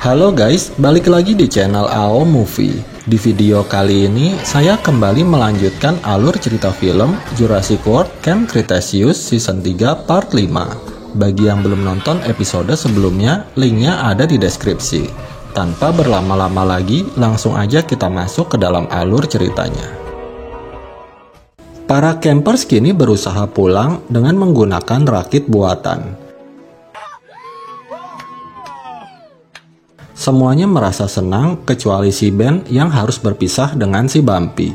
Halo guys, balik lagi di channel AO Movie. Di video kali ini, saya kembali melanjutkan alur cerita film Jurassic World Camp Cretaceous Season 3 Part 5. Bagi yang belum nonton episode sebelumnya, linknya ada di deskripsi. Tanpa berlama-lama lagi, langsung aja kita masuk ke dalam alur ceritanya. Para campers kini berusaha pulang dengan menggunakan rakit buatan. Semuanya merasa senang kecuali si Ben yang harus berpisah dengan si Bumpy.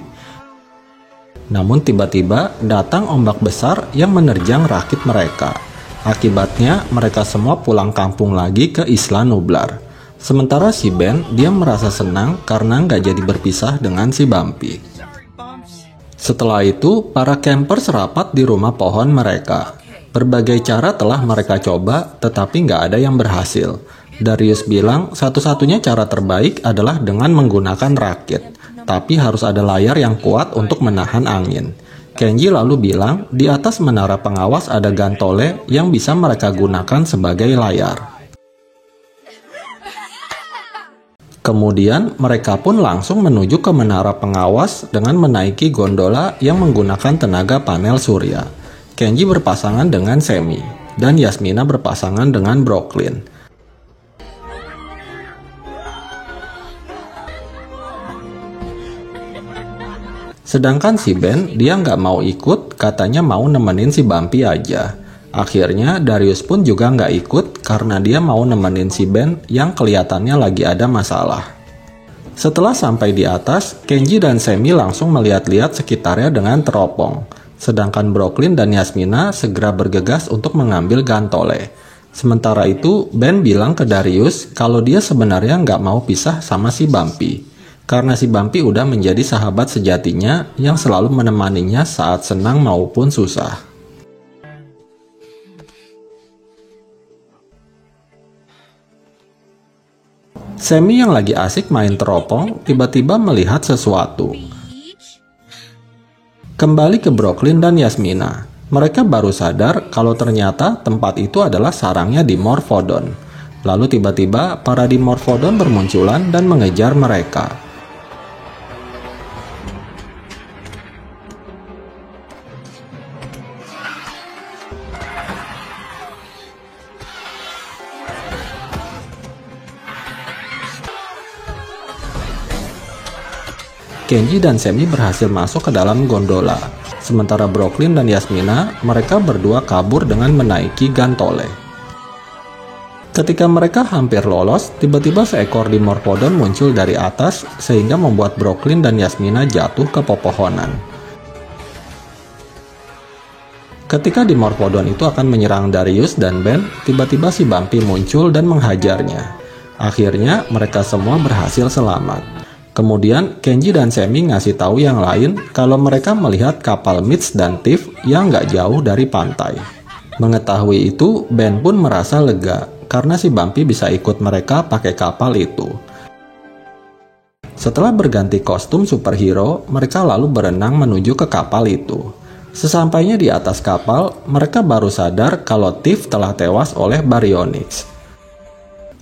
Namun tiba-tiba datang ombak besar yang menerjang rakit mereka. Akibatnya mereka semua pulang kampung lagi ke Isla Nublar. Sementara si Ben, dia merasa senang karena nggak jadi berpisah dengan si Bumpy. Setelah itu, para campers rapat di rumah pohon mereka. Berbagai cara telah mereka coba, tetapi nggak ada yang berhasil. Darius bilang satu-satunya cara terbaik adalah dengan menggunakan rakit, tapi harus ada layar yang kuat untuk menahan angin. Kenji lalu bilang di atas menara pengawas ada gantole yang bisa mereka gunakan sebagai layar. Kemudian mereka pun langsung menuju ke menara pengawas dengan menaiki gondola yang menggunakan tenaga panel surya. Kenji berpasangan dengan Semi, dan Yasmina berpasangan dengan Brooklyn. Sedangkan si Ben, dia nggak mau ikut, katanya mau nemenin si Bumpy aja. Akhirnya Darius pun juga nggak ikut karena dia mau nemenin si Ben yang kelihatannya lagi ada masalah. Setelah sampai di atas, Kenji dan Semi langsung melihat-lihat sekitarnya dengan teropong. Sedangkan Brooklyn dan Yasmina segera bergegas untuk mengambil gantole. Sementara itu, Ben bilang ke Darius kalau dia sebenarnya nggak mau pisah sama si Bumpy. Karena si Bumpy udah menjadi sahabat sejatinya yang selalu menemaninya saat senang maupun susah. Semi yang lagi asik main teropong tiba-tiba melihat sesuatu. Kembali ke Brooklyn dan Yasmina. Mereka baru sadar kalau ternyata tempat itu adalah sarangnya Dimorphodon. Lalu tiba-tiba para Dimorphodon bermunculan dan mengejar mereka. Kenji dan Semi berhasil masuk ke dalam gondola. Sementara Brooklyn dan Yasmina, mereka berdua kabur dengan menaiki gantole. Ketika mereka hampir lolos, tiba-tiba seekor Dimorphodon muncul dari atas sehingga membuat Brooklyn dan Yasmina jatuh ke pepohonan. Ketika Dimorphodon itu akan menyerang Darius dan Ben, tiba-tiba si Bumpy muncul dan menghajarnya. Akhirnya mereka semua berhasil selamat. Kemudian Kenji dan Semi ngasih tahu yang lain kalau mereka melihat kapal Mitch dan Tiff yang nggak jauh dari pantai. Mengetahui itu, Ben pun merasa lega karena si Bumpy bisa ikut mereka pakai kapal itu. Setelah berganti kostum superhero, mereka lalu berenang menuju ke kapal itu. Sesampainya di atas kapal, mereka baru sadar kalau Tiff telah tewas oleh Baryonyx.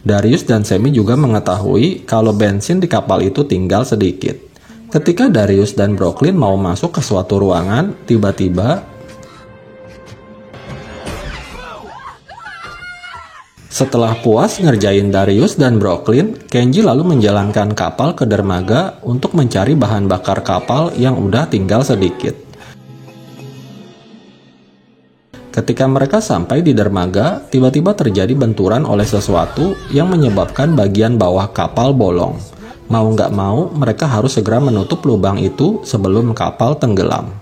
Darius dan Semi juga mengetahui kalau bensin di kapal itu tinggal sedikit. Ketika Darius dan Brooklyn mau masuk ke suatu ruangan, tiba-tiba setelah puas ngerjain Darius dan Brooklyn, Kenji lalu menjalankan kapal ke dermaga untuk mencari bahan bakar kapal yang udah tinggal sedikit. Ketika mereka sampai di dermaga, tiba-tiba terjadi benturan oleh sesuatu yang menyebabkan bagian bawah kapal bolong. Mau nggak mau, mereka harus segera menutup lubang itu sebelum kapal tenggelam.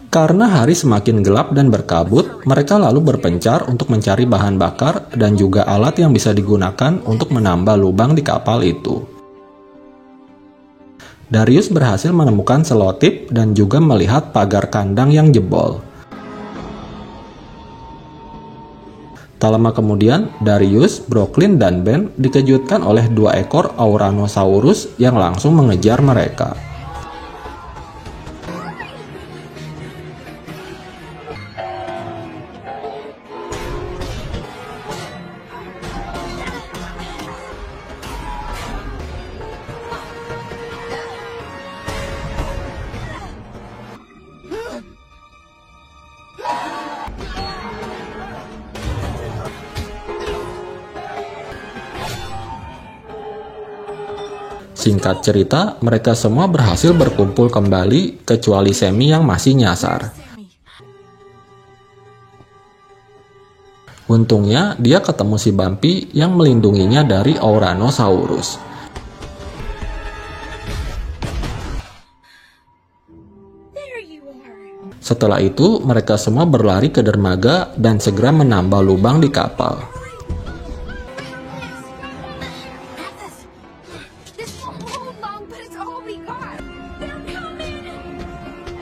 Karena hari semakin gelap dan berkabut, mereka lalu berpencar untuk mencari bahan bakar dan juga alat yang bisa digunakan untuk menambah lubang di kapal itu. Darius berhasil menemukan selotip dan juga melihat pagar kandang yang jebol. Tak lama kemudian, Darius, Brooklyn, dan Ben dikejutkan oleh 2 ekor Auranosaurus yang langsung mengejar mereka. Singkat cerita, mereka semua berhasil berkumpul kembali, kecuali Sammy yang masih nyasar. Untungnya, dia ketemu si Bumpy yang melindunginya dari Ouranosaurus. Setelah itu, mereka semua berlari ke dermaga dan segera menambal lubang di kapal.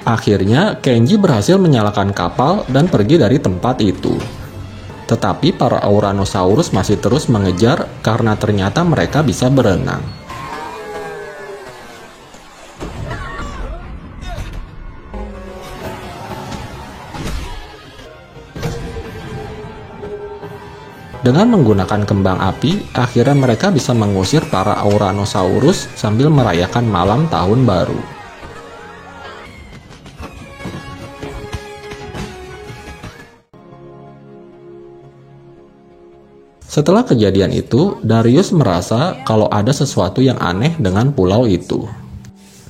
Akhirnya, Kenji berhasil menyalakan kapal dan pergi dari tempat itu. Tetapi para Ouranosaurus masih terus mengejar karena ternyata mereka bisa berenang. Dengan menggunakan kembang api, akhirnya mereka bisa mengusir para Ouranosaurus sambil merayakan malam tahun baru. Setelah kejadian itu, Darius merasa kalau ada sesuatu yang aneh dengan pulau itu.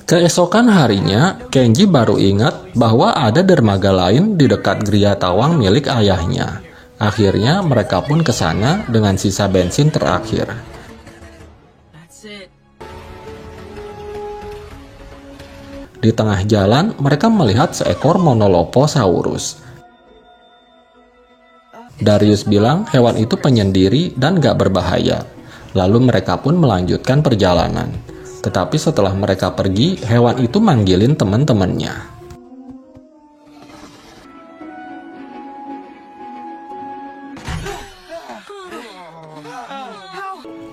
Keesokan harinya, Kenji baru ingat bahwa ada dermaga lain di dekat Gria Tawang milik ayahnya. Akhirnya mereka pun ke sana dengan sisa bensin terakhir. Di tengah jalan, mereka melihat seekor Monoloposaurus. Darius bilang hewan itu penyendiri dan gak berbahaya. Lalu mereka pun melanjutkan perjalanan. Tetapi setelah mereka pergi, hewan itu manggilin teman-temannya.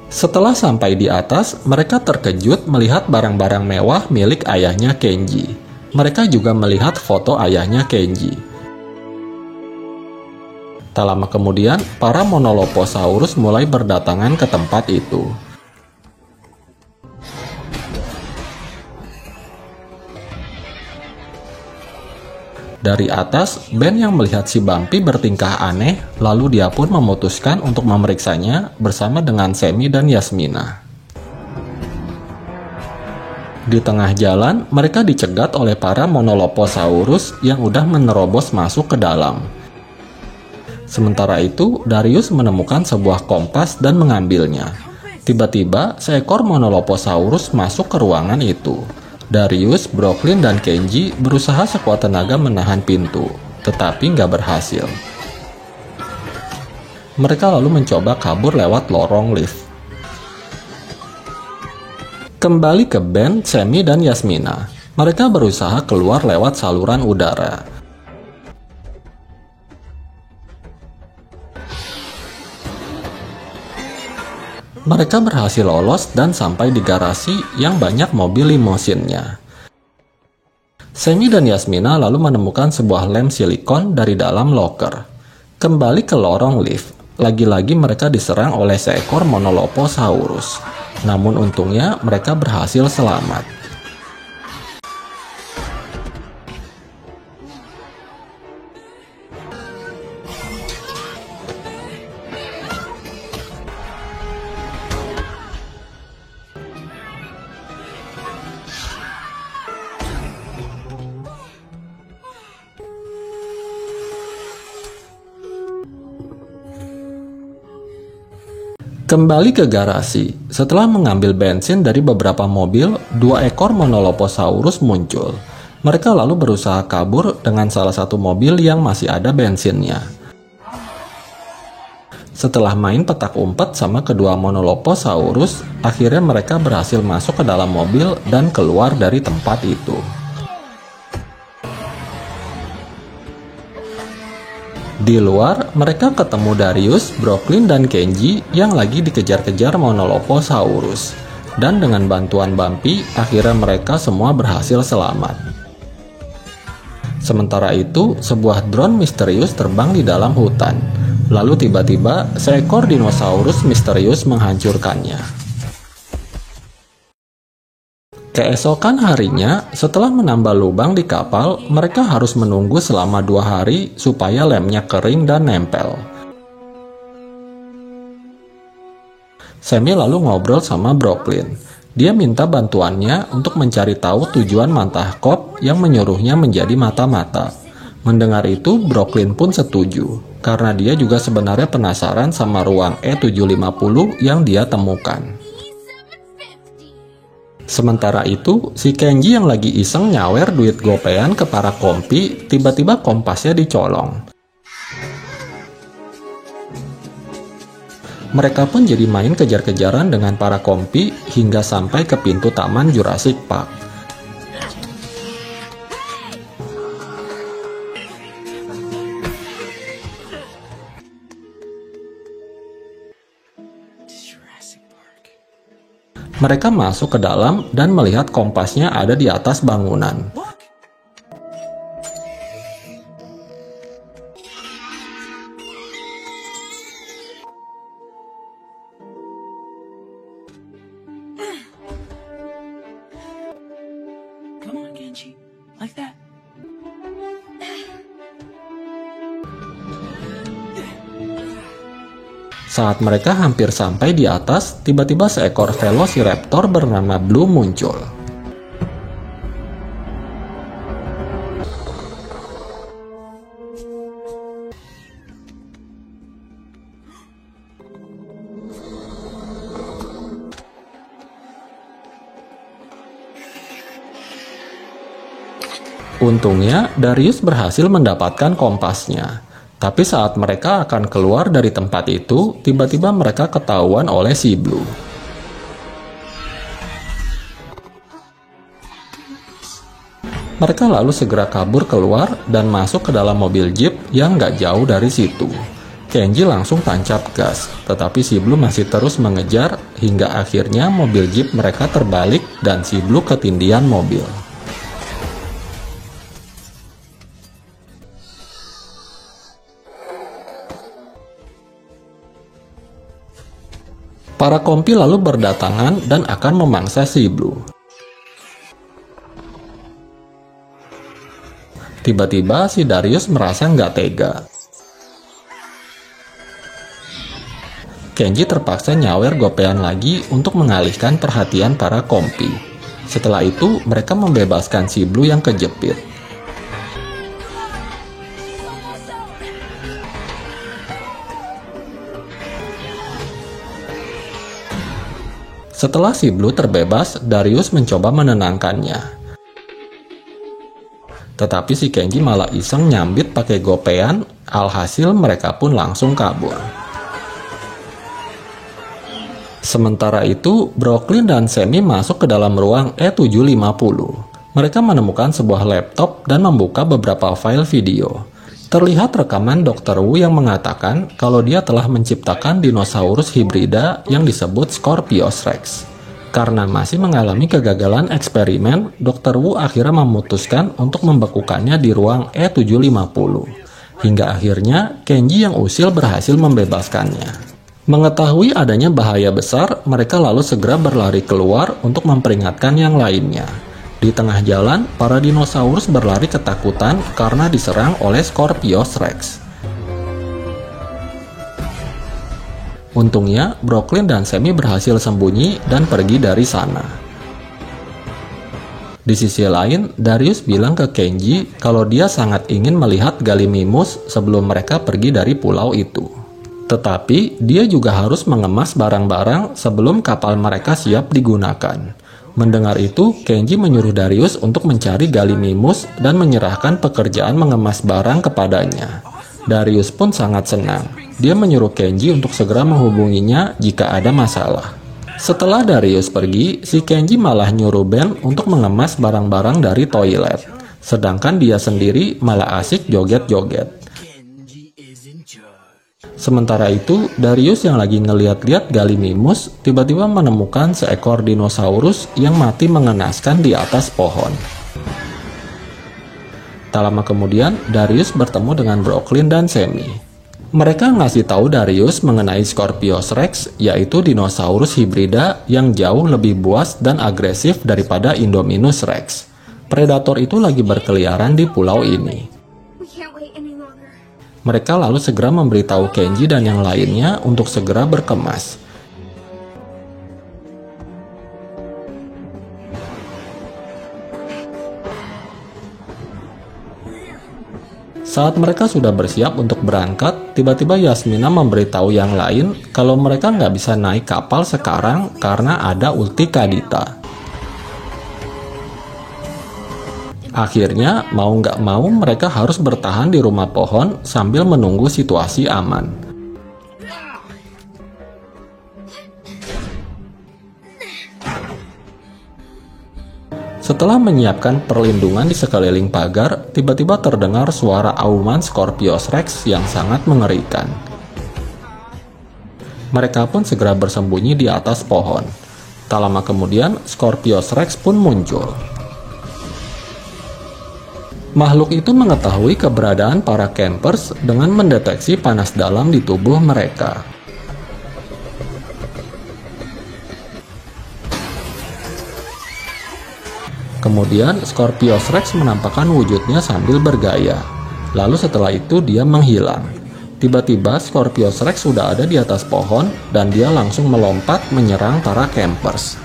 Setelah sampai di atas, mereka terkejut melihat barang-barang mewah milik ayahnya Kenji. Mereka juga melihat foto ayahnya Kenji. Tak lama kemudian, para Monoloposaurus mulai berdatangan ke tempat itu. Dari atas, Ben yang melihat si Bumpy bertingkah aneh, lalu dia pun memutuskan untuk memeriksanya bersama dengan Sammy dan Yasmina. Di tengah jalan, mereka dicegat oleh para Monoloposaurus yang udah menerobos masuk ke dalam. Sementara itu, Darius menemukan sebuah kompas dan mengambilnya. Tiba-tiba, seekor Monoloposaurus masuk ke ruangan itu. Darius, Brooklyn, dan Kenji berusaha sekuat tenaga menahan pintu, tetapi nggak berhasil. Mereka lalu mencoba kabur lewat lorong lift. Kembali ke Ben, Sammy, dan Yasmina. Mereka berusaha keluar lewat saluran udara. Mereka berhasil lolos dan sampai di garasi yang banyak mobil limusinnya. Sammy dan Yasmina lalu menemukan sebuah lem silikon dari dalam loker. Kembali ke lorong lift, lagi-lagi mereka diserang oleh seekor Monoloposaurus. Namun untungnya mereka berhasil selamat. Kembali ke garasi, setelah mengambil bensin dari beberapa mobil, 2 ekor Monoloposaurus muncul. Mereka lalu berusaha kabur dengan salah satu mobil yang masih ada bensinnya. Setelah main petak umpet sama kedua Monoloposaurus, akhirnya mereka berhasil masuk ke dalam mobil dan keluar dari tempat itu. Di luar, mereka ketemu Darius, Brooklyn, dan Kenji yang lagi dikejar-kejar Monoloposaurus. Dan dengan bantuan Bumpy, akhirnya mereka semua berhasil selamat. Sementara itu, sebuah drone misterius terbang di dalam hutan. Lalu tiba-tiba, seekor dinosaurus misterius menghancurkannya. Keesokan harinya, setelah menambal lubang di kapal, mereka harus menunggu selama 2 hari supaya lemnya kering dan nempel. Sammy lalu ngobrol sama Brooklyn. Dia minta bantuannya untuk mencari tahu tujuan Mantahkop yang menyuruhnya menjadi mata-mata. Mendengar itu, Brooklyn pun setuju, karena dia juga sebenarnya penasaran sama ruang E750 yang dia temukan. Sementara itu, si Kenji yang lagi iseng nyawer duit gopean ke para kompi, tiba-tiba kompasnya dicolong. Mereka pun jadi main kejar-kejaran dengan para kompi hingga sampai ke pintu taman Jurassic Park. Mereka masuk ke dalam dan melihat kompasnya ada di atas bangunan. Come on, Genji. Like that. Saat mereka hampir sampai di atas, tiba-tiba seekor velociraptor bernama Blue muncul. Untungnya, Darius berhasil mendapatkan kompasnya. Tapi saat mereka akan keluar dari tempat itu, tiba-tiba mereka ketahuan oleh si Blue. Mereka lalu segera kabur keluar dan masuk ke dalam mobil jeep yang nggak jauh dari situ. Kenji langsung tancap gas, tetapi si Blue masih terus mengejar hingga akhirnya mobil jeep mereka terbalik dan si Blue ketindihan mobil. Para kompi lalu berdatangan dan akan memangsa si Blue. Tiba-tiba si Darius merasa nggak tega. Kenji terpaksa nyawer gopean lagi untuk mengalihkan perhatian para kompi. Setelah itu, mereka membebaskan si Blue yang kejepit. Setelah si Blue terbebas, Darius mencoba menenangkannya. Tetapi si Kenji malah iseng nyambit pakai gopean, alhasil mereka pun langsung kabur. Sementara itu, Brooklyn dan Sammy masuk ke dalam ruang E750. Mereka menemukan sebuah laptop dan membuka beberapa file video. Terlihat rekaman Dr. Wu yang mengatakan kalau dia telah menciptakan dinosaurus hibrida yang disebut Scorpios Rex. Karena masih mengalami kegagalan eksperimen, Dr. Wu akhirnya memutuskan untuk membekukannya di ruang E750. Hingga akhirnya, Kenji yang usil berhasil membebaskannya. Mengetahui adanya bahaya besar, mereka lalu segera berlari keluar untuk memperingatkan yang lainnya. Di tengah jalan, para dinosaurus berlari ketakutan karena diserang oleh Scorpios Rex. Untungnya, Brooklyn dan Sammy berhasil sembunyi dan pergi dari sana. Di sisi lain, Darius bilang ke Kenji kalau dia sangat ingin melihat Gallimimus sebelum mereka pergi dari pulau itu. Tetapi, dia juga harus mengemas barang-barang sebelum kapal mereka siap digunakan. Mendengar itu, Kenji menyuruh Darius untuk mencari Gallimimus dan menyerahkan pekerjaan mengemas barang kepadanya. Darius pun sangat senang. Dia menyuruh Kenji untuk segera menghubunginya jika ada masalah. Setelah Darius pergi, si Kenji malah nyuruh Ben untuk mengemas barang-barang dari toilet. Sedangkan dia sendiri malah asik joget-joget. Sementara itu, Darius yang lagi ngeliat-liat Gallimimus tiba-tiba menemukan seekor dinosaurus yang mati mengenaskan di atas pohon. Tak lama kemudian, Darius bertemu dengan Brooklyn dan Sammy. Mereka ngasih tahu Darius mengenai Scorpios Rex, yaitu dinosaurus hibrida yang jauh lebih buas dan agresif daripada Indominus Rex. Predator itu lagi berkeliaran di pulau ini. Mereka lalu segera memberitahu Kenji dan yang lainnya untuk segera berkemas. Saat mereka sudah bersiap untuk berangkat, tiba-tiba Yasmina memberitahu yang lain kalau mereka nggak bisa naik kapal sekarang karena ada ulti Kadita. Akhirnya, mau nggak mau mereka harus bertahan di rumah pohon sambil menunggu situasi aman. Setelah menyiapkan perlindungan di sekeliling pagar, tiba-tiba terdengar suara auman Scorpius Rex yang sangat mengerikan. Mereka pun segera bersembunyi di atas pohon. Tak lama kemudian, Scorpius Rex pun muncul. Makhluk itu mengetahui keberadaan para campers dengan mendeteksi panas dalam di tubuh mereka. Kemudian, Scorpius Rex menampakkan wujudnya sambil bergaya. Lalu setelah itu dia menghilang. Tiba-tiba Scorpius Rex sudah ada di atas pohon dan dia langsung melompat menyerang para campers.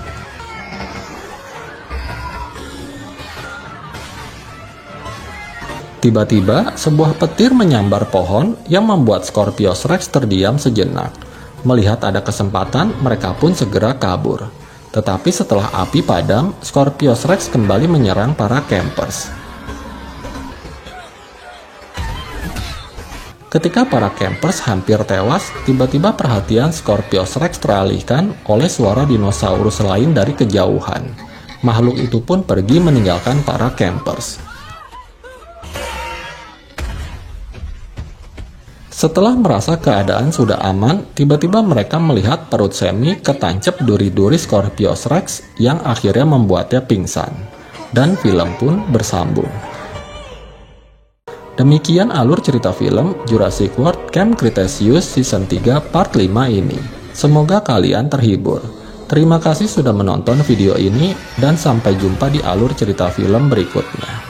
Tiba-tiba, sebuah petir menyambar pohon yang membuat Scorpius Rex terdiam sejenak. Melihat ada kesempatan, mereka pun segera kabur. Tetapi setelah api padam, Scorpius Rex kembali menyerang para campers. Ketika para campers hampir tewas, tiba-tiba perhatian Scorpius Rex teralihkan oleh suara dinosaurus lain dari kejauhan. Makhluk itu pun pergi meninggalkan para campers. Setelah merasa keadaan sudah aman, tiba-tiba mereka melihat perut Sammy ketancap duri-duri Scorpius Rex yang akhirnya membuatnya pingsan. Dan film pun bersambung. Demikian alur cerita film Jurassic World Camp Cretaceous Season 3 Part 5 ini. Semoga kalian terhibur. Terima kasih sudah menonton video ini dan sampai jumpa di alur cerita film berikutnya.